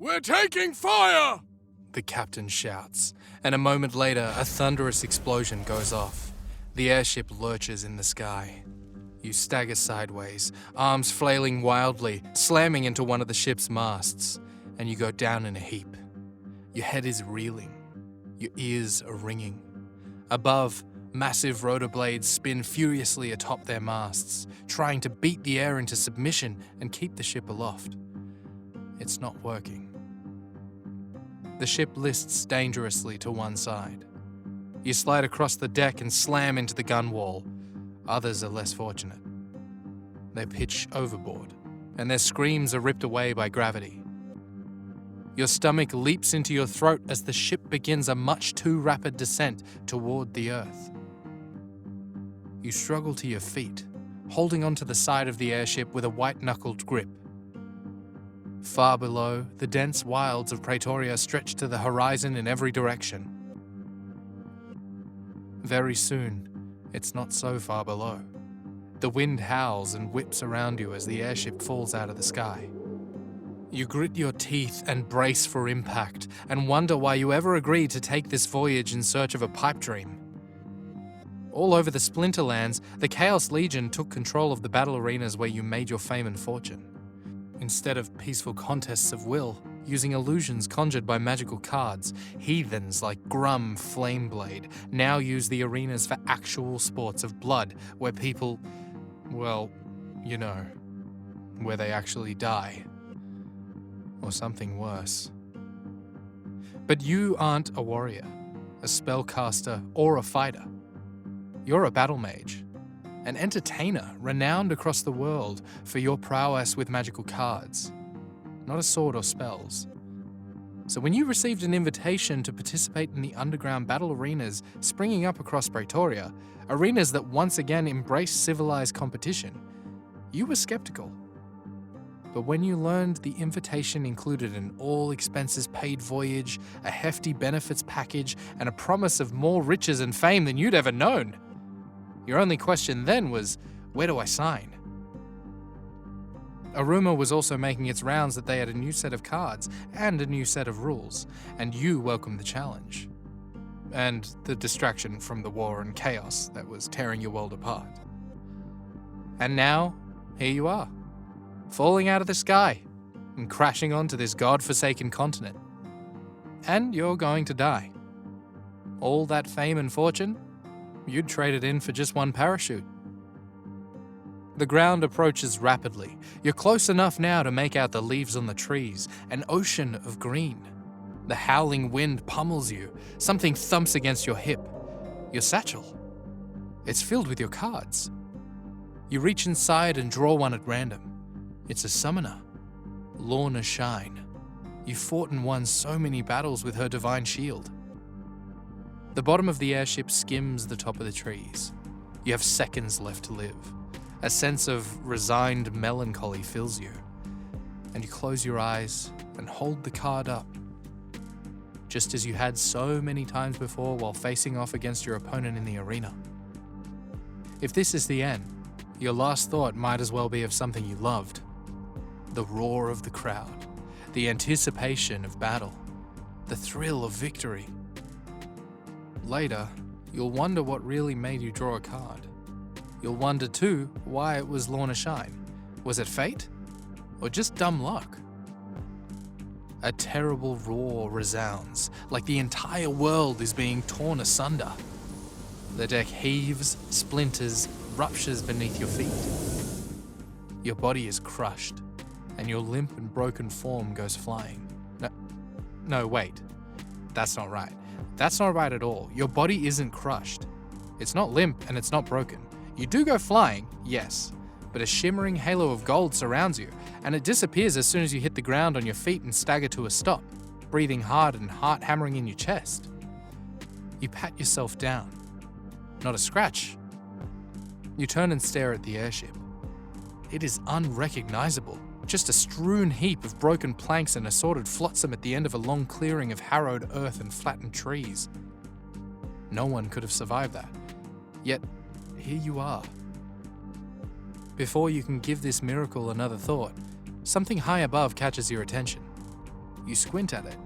We're taking fire! The captain shouts, and a moment later, a thunderous explosion goes off. The airship lurches in the sky. You stagger sideways, arms flailing wildly, slamming into one of the ship's masts, and you go down in a heap. Your head is reeling. Your ears are ringing. Above, massive rotor blades spin furiously atop their masts, trying to beat the air into submission and keep the ship aloft. It's not working. The ship lists dangerously to one side. You slide across the deck and slam into the gun wall. Others are less fortunate. They pitch overboard, and their screams are ripped away by gravity. Your stomach leaps into your throat as the ship begins a much too rapid descent toward the earth. You struggle to your feet, holding onto the side of the airship with a white-knuckled grip. Far below, the dense wilds of Pretoria stretch to the horizon in every direction. Very soon, it's not so far below. The wind howls and whips around you as the airship falls out of the sky. You grit your teeth and brace for impact, and wonder why you ever agreed to take this voyage in search of a pipe dream. All over the Splinterlands, the Chaos Legion took control of the battle arenas where you made your fame and fortune. Instead of peaceful contests of will, using illusions conjured by magical cards, heathens like Grum Flameblade now use the arenas for actual sports of blood where people, well, you know, where they actually die. Or something worse. But you aren't a warrior, a spellcaster, or a fighter. You're a battle mage, an entertainer renowned across the world for your prowess with magical cards, not a sword or spells. So when you received an invitation to participate in the underground battle arenas springing up across Pretoria, arenas that once again embrace civilized competition, you were skeptical. But when you learned the invitation included an all-expenses-paid voyage, a hefty benefits package, and a promise of more riches and fame than you'd ever known, your only question then was, where do I sign? A rumor was also making its rounds that they had a new set of cards and a new set of rules, and you welcomed the challenge. And the distraction from the war and chaos that was tearing your world apart. And now, here you are, falling out of the sky and crashing onto this god-forsaken continent. And you're going to die. All that fame and fortune, you'd trade it in for just one parachute. The ground approaches rapidly. You're close enough now to make out the leaves on the trees, an ocean of green. The howling wind pummels you. Something thumps against your hip. Your satchel. It's filled with your cards. You reach inside and draw one at random. It's a summoner, Lorna Shine. You fought and won so many battles with her divine shield. The bottom of the airship skims the top of the trees. You have seconds left to live. A sense of resigned melancholy fills you, and you close your eyes and hold the card up, just as you had so many times before while facing off against your opponent in the arena. If this is the end, your last thought might as well be of something you loved. The roar of the crowd, the anticipation of battle, the thrill of victory. Later, you'll wonder what really made you draw a card. You'll wonder too why it was Lorna Shine. Was it fate? Or just dumb luck? A terrible roar resounds, like the entire world is being torn asunder. The deck heaves, splinters, ruptures beneath your feet. Your body is crushed, and your limp and broken form goes flying. No, wait. That's not right. That's not right at all. Your body isn't crushed. It's not limp and it's not broken. You do go flying, yes, but a shimmering halo of gold surrounds you, and it disappears as soon as you hit the ground on your feet and stagger to a stop, breathing hard and heart hammering in your chest. You pat yourself down. Not a scratch. You turn and stare at the airship. It is unrecognizable, just a strewn heap of broken planks and assorted flotsam at the end of a long clearing of harrowed earth and flattened trees. No one could have survived that. Yet, here you are. Before you can give this miracle another thought, something high above catches your attention. You squint at it,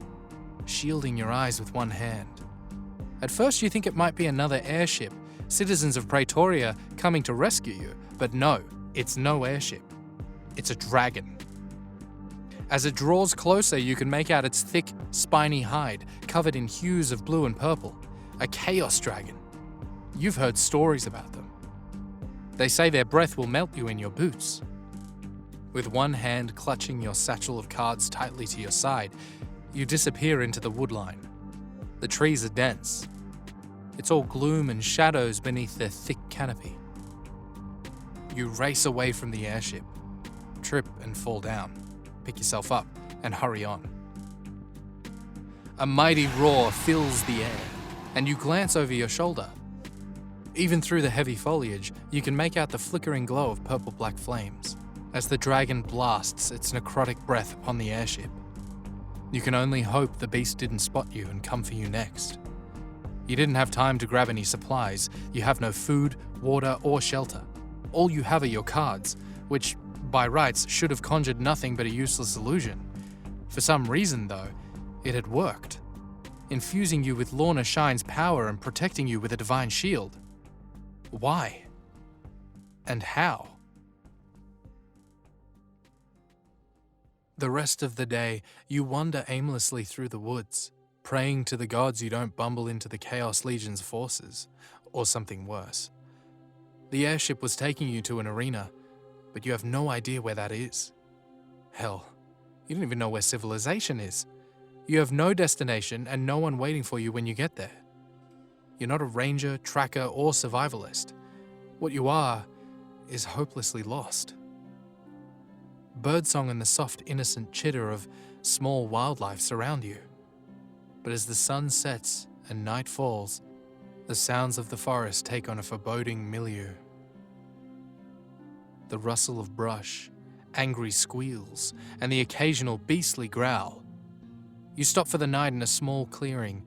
shielding your eyes with one hand. At first you think it might be another airship, citizens of Praetoria coming to rescue you, but no, it's no airship. It's a dragon. As it draws closer, you can make out its thick, spiny hide, covered in hues of blue and purple. A chaos dragon. You've heard stories about them. They say their breath will melt you in your boots. With one hand clutching your satchel of cards tightly to your side, you disappear into the woodline. The trees are dense. It's all gloom and shadows beneath their thick canopy. You race away from the airship, trip and fall down, pick yourself up, and hurry on. A mighty roar fills the air, and you glance over your shoulder. Even through the heavy foliage, you can make out the flickering glow of purple-black flames as the dragon blasts its necrotic breath upon the airship. You can only hope the beast didn't spot you and come for you next. You didn't have time to grab any supplies. You have no food, water, or shelter. All you have are your cards, which, by rights, should have conjured nothing but a useless illusion. For some reason, though, it had worked, infusing you with Lorna Shine's power and protecting you with a divine shield. Why? And how? The rest of the day, you wander aimlessly through the woods, praying to the gods you don't bumble into the Chaos Legion's forces, or something worse. The airship was taking you to an arena, but you have no idea where that is. Hell, you don't even know where civilization is. You have no destination and no one waiting for you when you get there. You're not a ranger, tracker, or survivalist. What you are is hopelessly lost. Birdsong and the soft, innocent chitter of small wildlife surround you. But as the sun sets and night falls, the sounds of the forest take on a foreboding milieu. The rustle of brush, angry squeals, and the occasional beastly growl. You stop for the night in a small clearing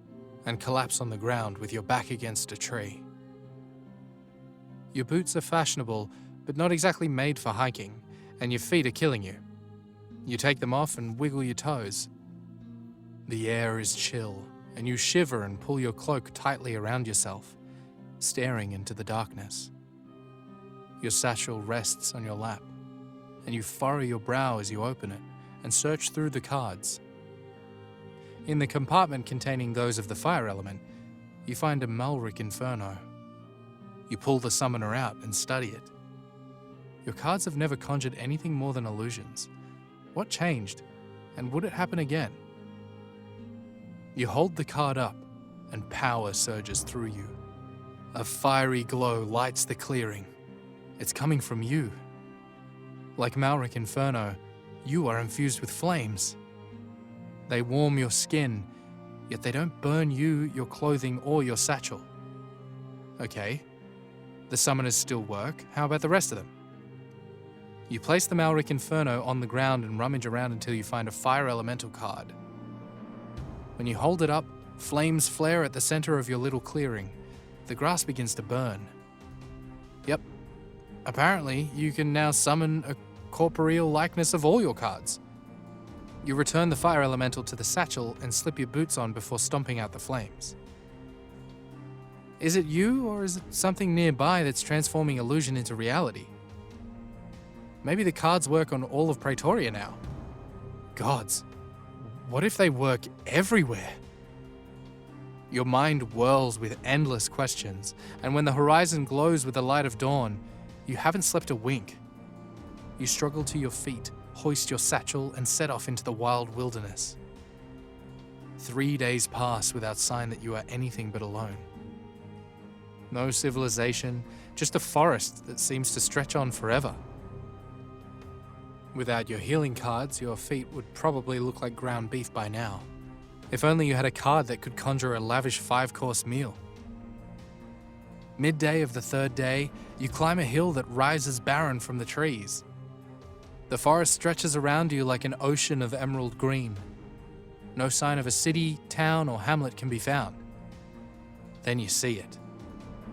and collapse on the ground with your back against a tree. Your boots are fashionable, but not exactly made for hiking, and your feet are killing you. You take them off and wiggle your toes. The air is chill, and you shiver and pull your cloak tightly around yourself, staring into the darkness. Your satchel rests on your lap, and you furrow your brow as you open it and search through the cards. In the compartment containing those of the fire element, you find a Malric Inferno. You pull the summoner out and study it. Your cards have never conjured anything more than illusions. What changed, and would it happen again? You hold the card up, and power surges through you. A fiery glow lights the clearing. It's coming from you. Like Malric Inferno, you are infused with flames. They warm your skin, yet they don't burn you, your clothing, or your satchel. Okay, the summoners still work. How about the rest of them? You place the Malric Inferno on the ground and rummage around until you find a fire elemental card. When you hold it up, flames flare at the center of your little clearing. The grass begins to burn. Yep, apparently you can now summon a corporeal likeness of all your cards. You return the fire elemental to the satchel and slip your boots on before stomping out the flames. Is it you, or is it something nearby that's transforming illusion into reality? Maybe the cards work on all of Praetoria now. Gods, what if they work everywhere? Your mind whirls with endless questions, and when the horizon glows with the light of dawn, you haven't slept a wink. You struggle to your feet, hoist your satchel, and set off into the wild wilderness. 3 days pass without sign that you are anything but alone. No civilization, just a forest that seems to stretch on forever. Without your healing cards, your feet would probably look like ground beef by now. If only you had a card that could conjure a lavish 5-course meal. Midday of the 3rd day, you climb a hill that rises barren from the trees. The forest stretches around you like an ocean of emerald green. No sign of a city, town, or hamlet can be found. Then you see it.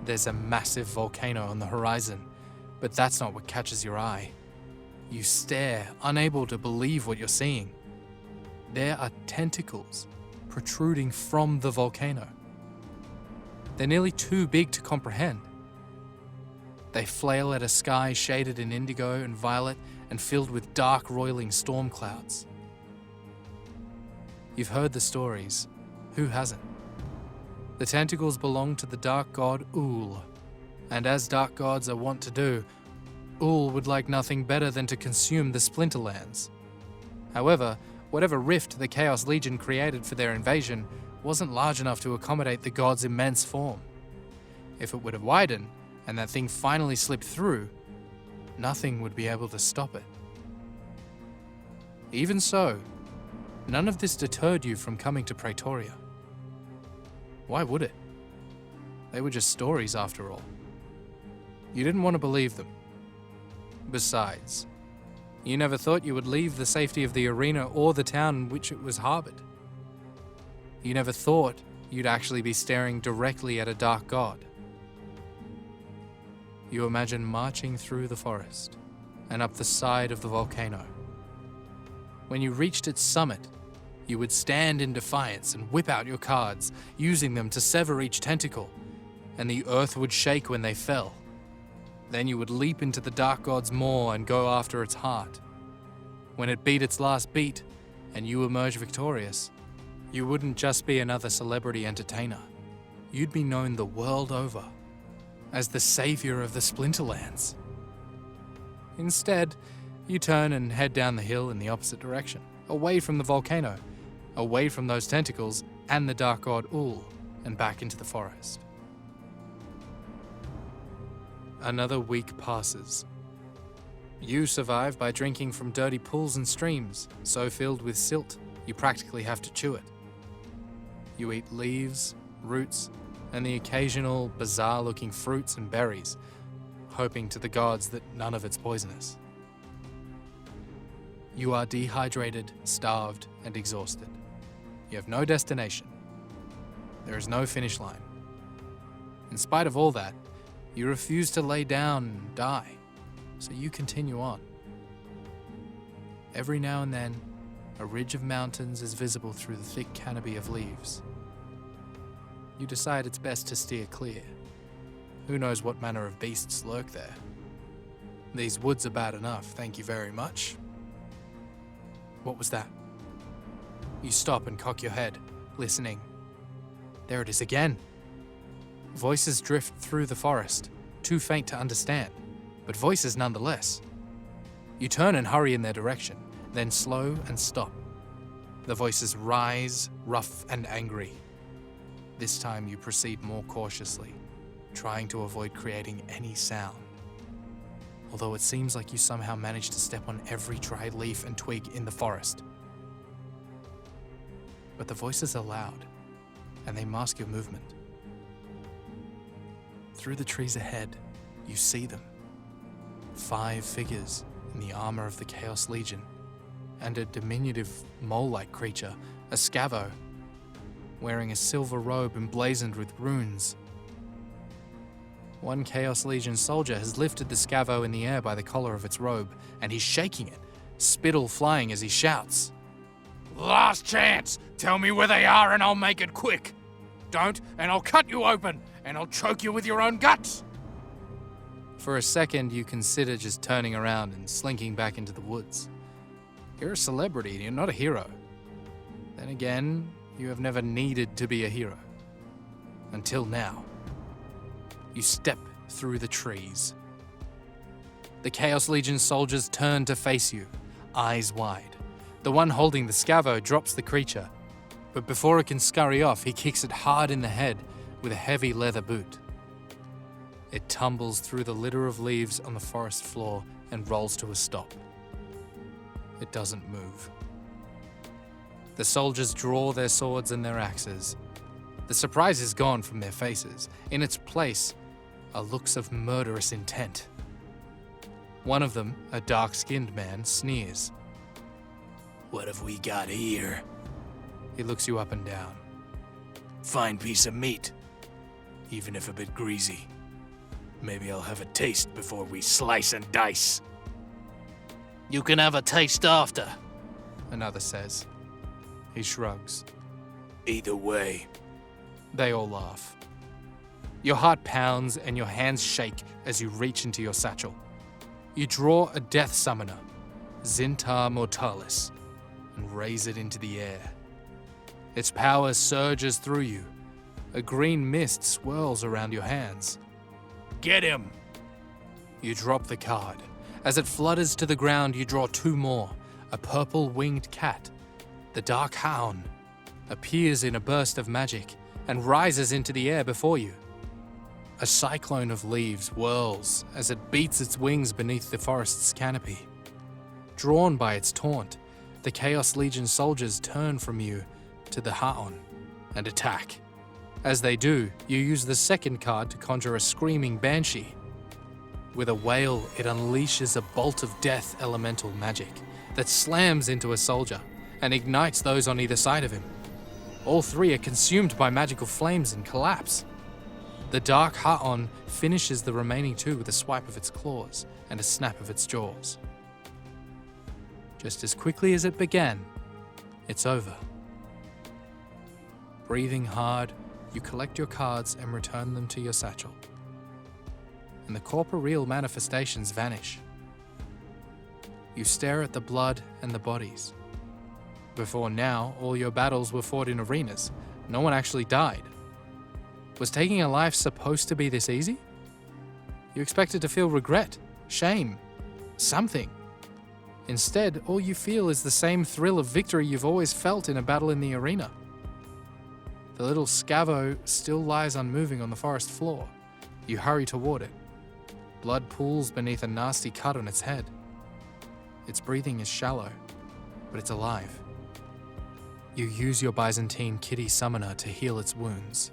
There's a massive volcano on the horizon, but that's not what catches your eye. You stare, unable to believe what you're seeing. there are tentacles protruding from the volcano. They're nearly too big to comprehend. They flail at a sky shaded in indigo and violet and filled with dark, roiling storm clouds. You've heard the stories. Who hasn't? The tentacles belong to the dark god Oukour, and as dark gods are wont to do, Oukour would like nothing better than to consume the Splinterlands. However, whatever rift the Chaos Legion created for their invasion wasn't large enough to accommodate the god's immense form. If it would have widened, and that thing finally slipped through, nothing would be able to stop it. Even so, none of this deterred you from coming to Praetoria. Why would it? They were just stories after all. You didn't want to believe them. Besides, you never thought you would leave the safety of the arena or the town in which it was harbored. You never thought you'd actually be staring directly at a dark god. You imagine marching through the forest and up the side of the volcano. When you reached its summit, you would stand in defiance and whip out your cards, using them to sever each tentacle, and the earth would shake when they fell. Then you would leap into the Dark God's maw and go after its heart. When it beat its last beat, and you emerged victorious, you wouldn't just be another celebrity entertainer. You'd be known the world over as the savior of the Splinterlands. Instead, you turn and head down the hill in the opposite direction, away from the volcano, away from those tentacles and the dark god Oukour, and back into the forest. Another week passes. You survive by drinking from dirty pools and streams, so filled with silt you practically have to chew it. You eat leaves, roots, and the occasional bizarre-looking fruits and berries, hoping to the gods that none of it's poisonous. You are dehydrated, starved, and exhausted. You have no destination. There is no finish line. In spite of all that, you refuse to lay down and die, so you continue on. Every now and then, a ridge of mountains is visible through the thick canopy of leaves. You decide it's best to steer clear. Who knows what manner of beasts lurk there? These woods are bad enough, thank you very much. What was that? You stop and cock your head, listening. There it is again. Voices drift through the forest, too faint to understand, but voices nonetheless. You turn and hurry in their direction, then slow and stop. The voices rise, rough and angry. This time you proceed more cautiously, trying to avoid creating any sound. Although it seems like you somehow manage to step on every dry leaf and twig in the forest. But the voices are loud, and they mask your movement. Through the trees ahead, you see them. 5 figures in the armor of the Chaos Legion, and a diminutive mole-like creature, a scavo, wearing a silver robe emblazoned with runes. One Chaos Legion soldier has lifted the scavo in the air by the collar of its robe, and he's shaking it, spittle flying as he shouts. "Last chance! Tell me where they are and I'll make it quick! Don't, and I'll cut you open, and I'll choke you with your own guts!" For a second, you consider just turning around and slinking back into the woods. You're a celebrity, you're not a hero. Then again, you have never needed to be a hero. Until now. You step through the trees. The Chaos Legion soldiers turn to face you, eyes wide. The one holding the scavo drops the creature, but before it can scurry off, he kicks it hard in the head with a heavy leather boot. It tumbles through the litter of leaves on the forest floor and rolls to a stop. It doesn't move. The soldiers draw their swords and their axes. The surprise is gone from their faces. In its place are looks of murderous intent. One of them, a dark-skinned man, sneers. "What have we got here?" He looks you up and down. "Fine piece of meat, even if a bit greasy. Maybe I'll have a taste before we slice and dice." "You can have a taste after," another says. He shrugs. Either way. They all laugh. Your heart pounds and your hands shake as you reach into your satchel. You draw a death summoner, Zintar Mortalis, and raise it into the air. Its power surges through you. A green mist swirls around your hands. Get him! You drop the card. As it flutters to the ground, you draw two more. A purple winged cat. The Dark Hound appears in a burst of magic and rises into the air before you. A cyclone of leaves whirls as it beats its wings beneath the forest's canopy. Drawn by its taunt, the Chaos Legion soldiers turn from you to the Haon and attack. As they do, you use the second card to conjure a screaming banshee. With a wail, it unleashes a bolt of death elemental magic that slams into a soldier and ignites those on either side of him. All three are consumed by magical flames and collapse. The Dark Haon finishes the remaining two with a swipe of its claws and a snap of its jaws. Just as quickly as it began, it's over. Breathing hard, you collect your cards and return them to your satchel. And the corporeal manifestations vanish. You stare at the blood and the bodies. Before now, all your battles were fought in arenas. No one actually died. Was taking a life supposed to be this easy? You expected to feel regret, shame, something. Instead, all you feel is the same thrill of victory you've always felt in a battle in the arena. The little scavo still lies unmoving on the forest floor. You hurry toward it. Blood pools beneath a nasty cut on its head. Its breathing is shallow, but it's alive. You use your Byzantine kitty summoner to heal its wounds.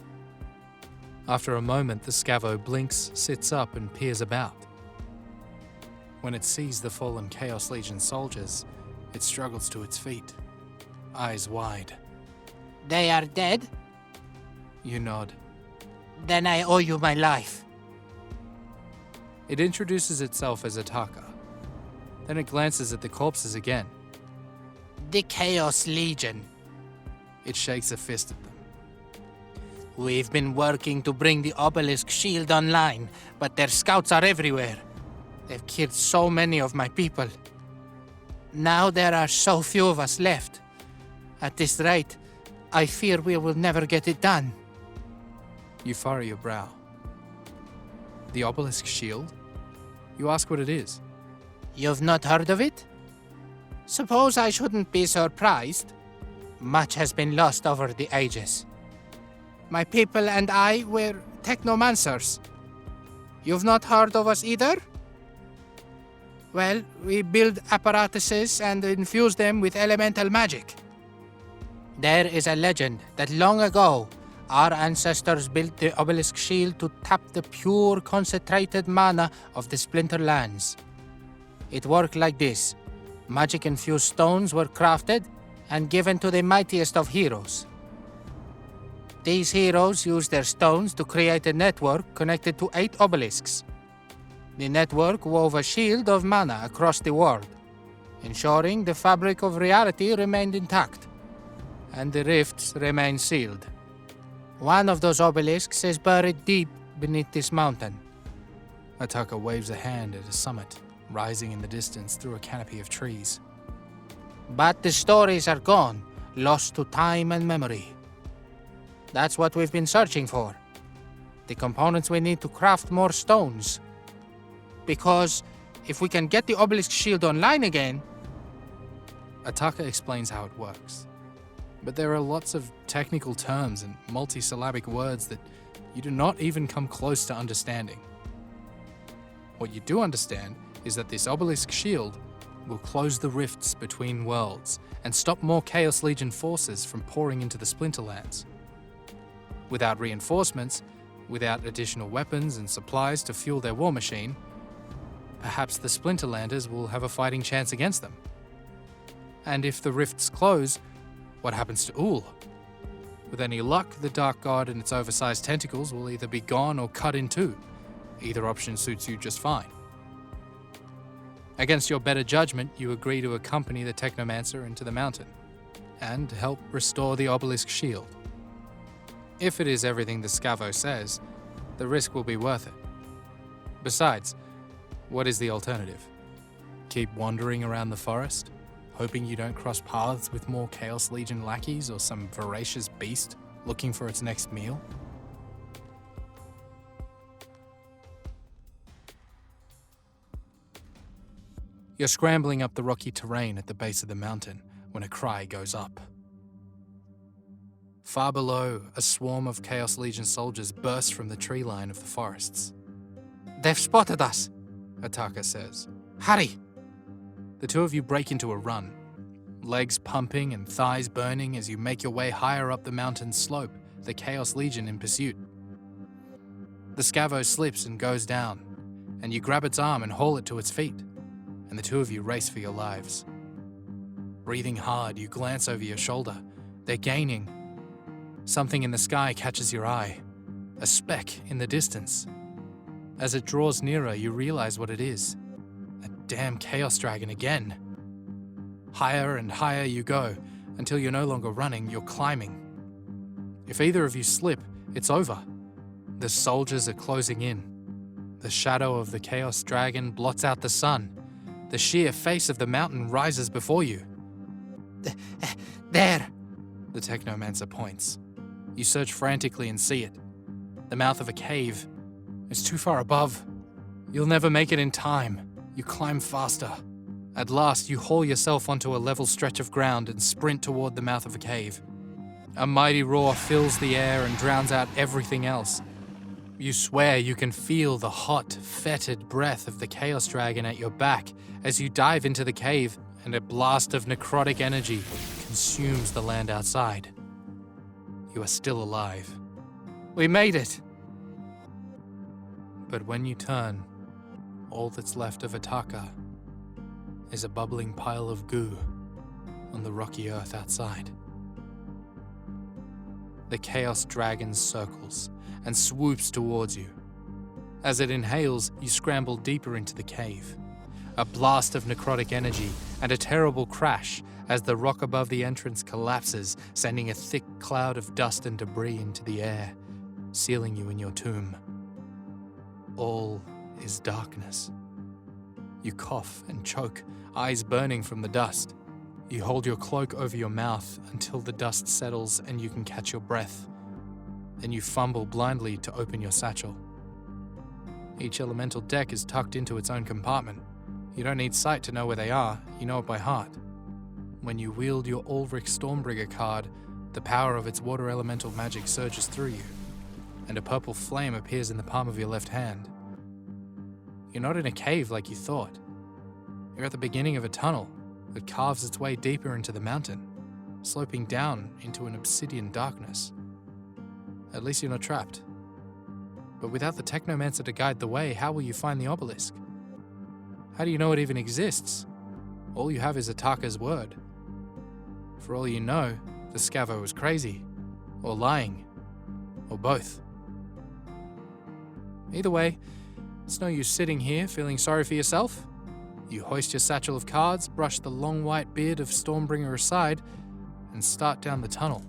After a moment, the scavo blinks, sits up, and peers about. When it sees the fallen Chaos Legion soldiers, it struggles to its feet, eyes wide. They are dead? You nod. Then I owe you my life. It introduces itself as Ataka. Then it glances at the corpses again. The Chaos Legion. It shakes a fist at them. We've been working to bring the Obelisk shield online, but their scouts are everywhere. They've killed so many of my people. Now there are so few of us left. At this rate, I fear we will never get it done. You furrow your brow. The Obelisk shield? You ask what it is. You've not heard of it? Suppose I shouldn't be surprised. Much has been lost over the ages. My people and I were technomancers. You've not heard of us either? Well, we build apparatuses and infuse them with elemental magic. There is a legend that long ago, our ancestors built the Obelisk shield to tap the pure concentrated mana of the Splinter Lands. It worked like this. Magic-infused stones were crafted and given to the mightiest of heroes. These heroes used their stones to create a network connected to 8 obelisks. The network wove a shield of mana across the world, ensuring the fabric of reality remained intact, and the rifts remained sealed. One of those obelisks is buried deep beneath this mountain. Ataka waves a hand at a summit, rising in the distance through a canopy of trees. But the stories are gone, lost to time and memory. That's what we've been searching for. The components we need to craft more stones. Because if we can get the Obelisk shield online again... Ataka explains how it works. But there are lots of technical terms and multisyllabic words that you do not even come close to understanding. What you do understand is that this Obelisk shield will close the rifts between worlds and stop more Chaos Legion forces from pouring into the Splinterlands. Without reinforcements, without additional weapons and supplies to fuel their war machine, perhaps the Splinterlanders will have a fighting chance against them. And if the rifts close, what happens to Oukour? With any luck, the Dark God and its oversized tentacles will either be gone or cut in two. Either option suits you just fine. Against your better judgment, you agree to accompany the Technomancer into the mountain, and help restore the Obelisk shield. If it is everything the Scavo says, the risk will be worth it. Besides, what is the alternative? Keep wandering around the forest, hoping you don't cross paths with more Chaos Legion lackeys or some voracious beast looking for its next meal? You're scrambling up the rocky terrain at the base of the mountain when a cry goes up. Far below, a swarm of Chaos Legion soldiers burst from the tree line of the forests. They've spotted us, Ataka says. hurry! The two of you break into a run, legs pumping and thighs burning as you make your way higher up the mountain slope, the Chaos Legion in pursuit. The Scavo slips and goes down, and you grab its arm and haul it to its feet, and the two of you race for your lives. Breathing hard, you glance over your shoulder. They're gaining. Something in the sky catches your eye, a speck in the distance. As it draws nearer, you realize what it is. A damn Chaos Dragon again. Higher and higher you go, until you're no longer running, you're climbing. If either of you slip, it's over. The soldiers are closing in. The shadow of the Chaos Dragon blots out the sun. The sheer face of the mountain rises before you. There! The Technomancer points. You search frantically and see it. The mouth of a cave. It's too far above. You'll never make it in time. You climb faster. At last, you haul yourself onto a level stretch of ground and sprint toward the mouth of a cave. A mighty roar fills the air and drowns out everything else. You swear you can feel the hot, fetid breath of the Chaos Dragon at your back as you dive into the cave, and a blast of necrotic energy consumes the land outside. You are still alive. We made it! But when you turn, all that's left of Ataka is a bubbling pile of goo on the rocky earth outside. The Chaos Dragon circles and swoops towards you. As it inhales, you scramble deeper into the cave. A blast of necrotic energy and a terrible crash as the rock above the entrance collapses, sending a thick cloud of dust and debris into the air, sealing you in your tomb. All is darkness. You cough and choke, eyes burning from the dust. You hold your cloak over your mouth until the dust settles and you can catch your breath. Then you fumble blindly to open your satchel. Each elemental deck is tucked into its own compartment. You don't need sight to know where they are, you know it by heart. When you wield your Ulrich Stormbringer card, the power of its water elemental magic surges through you, and a purple flame appears in the palm of your left hand. You're not in a cave like you thought. You're at the beginning of a tunnel that carves its way deeper into the mountain, sloping down into an obsidian darkness. At least you're not trapped. But without the Technomancer to guide the way, how will you find the obelisk? How do you know it even exists? All you have is Ataka's word. For all you know, the Scavo was crazy, or lying, or both. Either way, it's no use sitting here feeling sorry for yourself. You hoist your satchel of cards, brush the long white beard of Stormbringer aside, and start down the tunnel,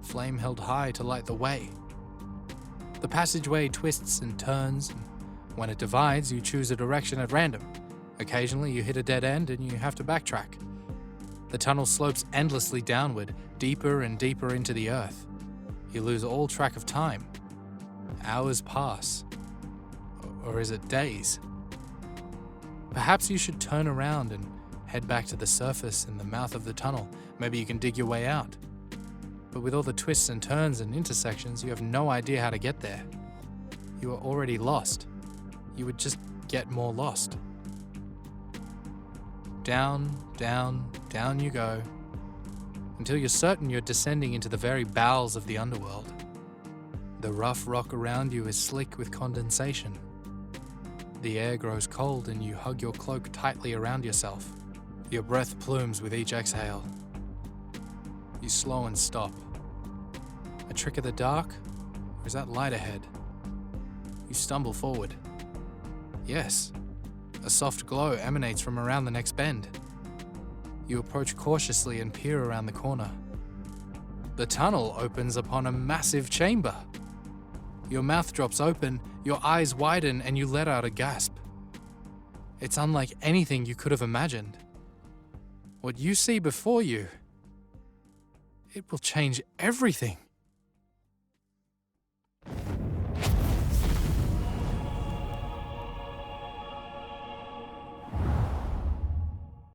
flame held high to light the way. The passageway twists and turns, and when it divides, you choose a direction at random. Occasionally, you hit a dead end and you have to backtrack. The tunnel slopes endlessly downward, deeper and deeper into the earth. You lose all track of time. Hours pass. Or is it days? Perhaps you should turn around and head back to the surface in the mouth of the tunnel. Maybe you can dig your way out. But with all the twists and turns and intersections, you have no idea how to get there. You are already lost. You would just get more lost. Down, down, down you go, until you're certain you're descending into the very bowels of the underworld. The rough rock around you is slick with condensation. The air grows cold and you hug your cloak tightly around yourself. Your breath plumes with each exhale. You slow and stop. A trick of the dark? Or is that light ahead? You stumble forward. Yes. A soft glow emanates from around the next bend. You approach cautiously and peer around the corner. The tunnel opens upon a massive chamber. Your mouth drops open, your eyes widen, and you let out a gasp. It's unlike anything you could have imagined. What you see before you, it will change everything.